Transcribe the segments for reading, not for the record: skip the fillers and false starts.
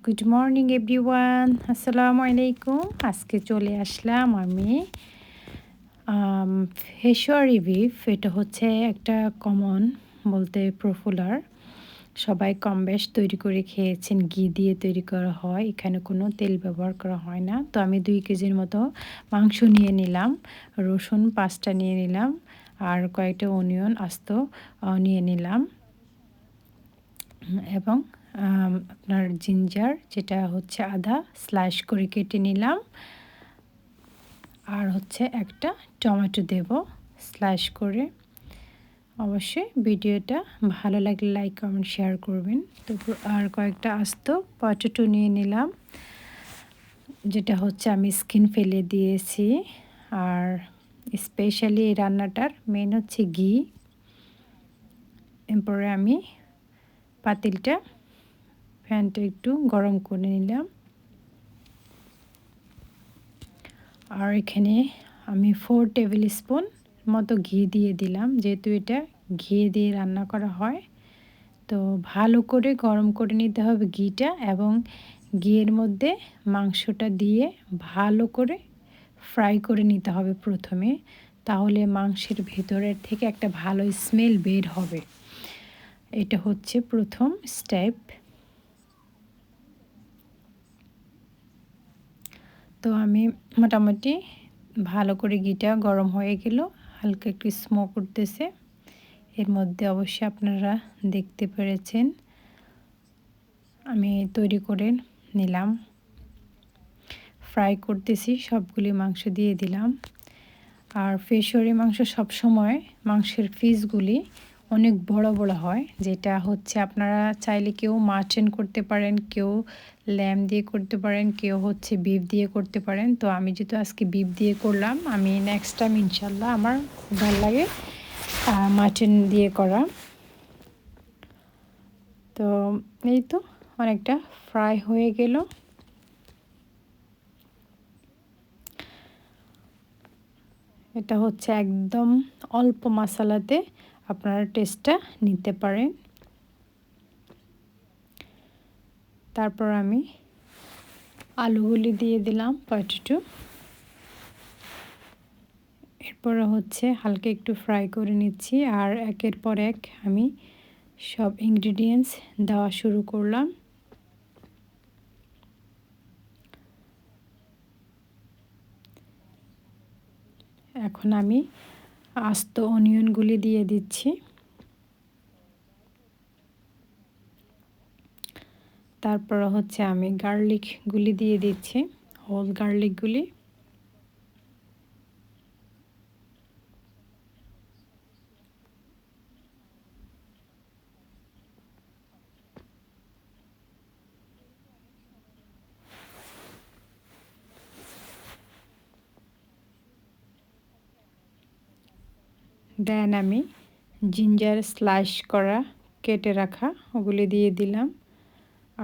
Good morning everyone, আসসালামু আলাইকুম। আজকে চলে আসলাম আমি পেশোয়ারি বিফ। এটা হচ্ছে একটা কমন বলতে পপুলার, সবাই কম বেশ তৈরি করে খেয়েছেন। ঘি দিয়ে তৈরি করা হয়, এখানে কোনো তেল ব্যবহার করা হয় না। তো আমি 2 কেজির মতো মাংস নিয়ে নিলাম, রসুন 5টা নিয়ে নিলাম, আর কয়েকটা অনিয়ন আস্ত নিয়ে নিলাম, এবং আপনার জিঞ্জার যেটা হচ্ছে আদা স্লাইস করে কেটে নিলাম, আর হচ্ছে একটা টমেটো দেব স্লাইস করে। অবশ্যই ভিডিওটা ভালো লাগলে লাইক কমেন্ট শেয়ার করবেন। তারপর আর কয়েকটা আস্ত পটেটো নিয়ে নিলাম, যেটা হচ্ছে আমি স্কিন ফেলে দিয়েছি। আর স্পেশালি এই রান্নাটার মেন হচ্ছে ঘি। এরপরে আমি পাতিলটা প্যানটা একটু গরম করে নিলাম, আর এখানে আমি 4 টেবিল স্পুন মতো ঘি দিয়ে দিলাম। যেহেতু এটা ঘি দিয়ে রান্না করা হয়, তো ভালো করে গরম করে নিতে হবে ঘিটা, এবং ঘিয়ের মধ্যে মাংসটা দিয়ে ভালো করে ফ্রাই করে নিতে হবে প্রথমে। তাহলে মাংসের ভেতরের থেকে একটা ভালো স্মেল বের হবে। এটা হচ্ছে প্রথম স্টেপ। তো আমি মোটামুটি ভালো করে ঘিটা গরম হয়ে গেল, হালকা একটু স্মোক উঠতেছে। এর মধ্যে অবশ্যই আপনারা দেখতে পেরেছেন আমি তৈরি করে নিলাম, ফ্রাই করতেছি, সবগুলি মাংস দিয়ে দিলাম। আর পেশোয়ারি মাংস সবসময় মাংসের পিসগুলি অনেক বড় বড় হয়, যেটা হচ্ছে আপনারা চাইলে কেউ মাটন করতে পারেন, কেউ ল্যাম দিয়ে করতে পারেন, কেউ হচ্ছে বিফ দিয়ে করতে পারেন। তো আমি যেহেতু আজকে বিফ দিয়ে করলাম, আমি নেক্সট টাইম ইনশাল্লাহ আমার ভালো লাগে মাটন দিয়ে করা। তো এই তো অনেকটা ফ্রাই হয়ে গেল। এটা হচ্ছে একদম অল্প মশলাতে আপনারা টেস্টটা নিতে পারেন। তারপর আমি আলুগুলি দিয়ে দিলাম, পটেটো। এরপরে হচ্ছে হালকা একটু ফ্রাই করে নিচ্ছি, আর একের পর এক আমি সব ইনগ্রিডিয়েন্টস দেওয়া শুরু করলাম। এখন আমি আস্ত অনিয়নগুলি দিয়ে দিচ্ছি, তারপর হচ্ছে আমি গার্লিকগুলি দিয়ে দিচ্ছি, হোল গার্লিকগুলি। দেন আমি জিঞ্জার স্লাইস করা কেটে রাখা ওগুলি দিয়ে দিলাম,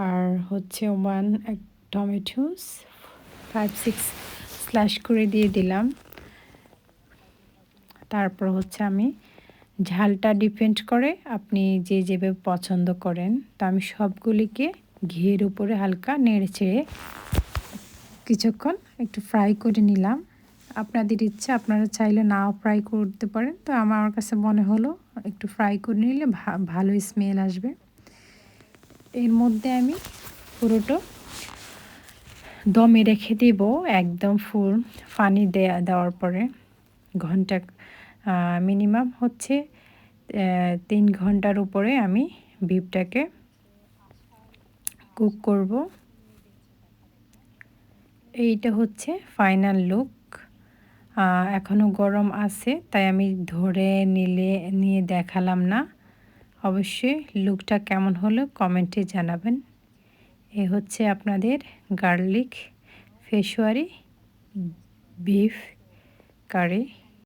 আর হচ্ছে এক টমেটোস 5-6 স্লাইস করে দিয়ে দিলাম। তারপর হচ্ছে আমি ঝালটা ডিপেন্ড করে আপনি যে যেভাবে পছন্দ করেন। তো আমি সবগুলিকে ঘিয়ের উপরে হালকা নেড়ে চেড়ে কিছুক্ষণ একটু ফ্রাই করে নিলাম। আপনাদের ইচ্ছা, আপনারা চাইলে নাও ফ্রাই করতে পারেন। তো আমার কাছে মনে হলো একটু ফ্রাই করে নিলে ভালো স্মেল আসবে। এর মধ্যে আমি পুরোটা দমে রেখে দেব, একদম ফুল পানি দেওয়ার পরে ঘন্টা মিনিমাম হচ্ছে 3 ঘন্টার উপরে আমি বিফটাকে কুক করব। এইটা হচ্ছে ফাইনাল লুক। এখনও গরম আছে, তাই আমি ধরে নিয়ে দেখালাম না। অবশ্যই লুকটা কেমন হলো কমেন্টে জানাবেন। এ হচ্ছে আপনাদের গার্লিক পেশোয়ারি বিফ কারি।